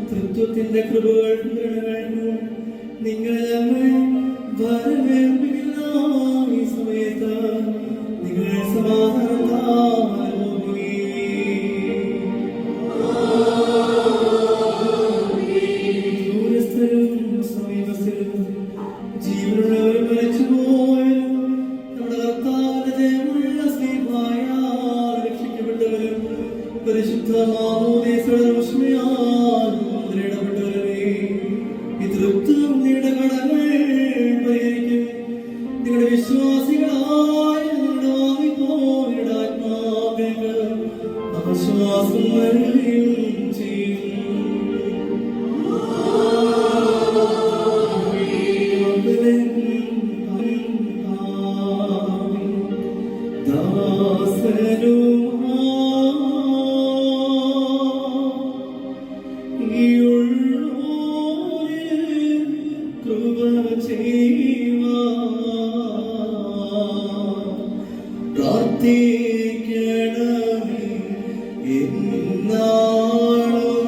തൃത്വത്തിന്റെ കൃപകൾ നിങ്ങൾ ഈ സമയത്ത് നിങ്ങൾ ദൂരസ്ഥരും സമീപസ്ഥരും ജീവനുള്ളവരും മരിച്ചുപോയവരും നമ്മുടെ കർത്താവിന്റെ ജയമുള്ള സ്നേഹമായാൽ രക്ഷിക്കപ്പെട്ടവരും പരിശുദ്ധ മാമോദീസയുടെ മുദ്രയിടപ്പെട്ടവരേ, ഈ തൃപ്തം നിങ്ങളുടെ കടങ്ങൾ പരിഹരിക്കും. നിങ്ങളുടെ വിശ്വാസികളായ നിങ്ങളുടെ വാങ്ങിപ്പോയുടെ ആത്മാവിന് ആശ്വാസം നൽകുകയും ചെയ്യും. പ്രാർത്ഥിക്കണമേ എന്നാളും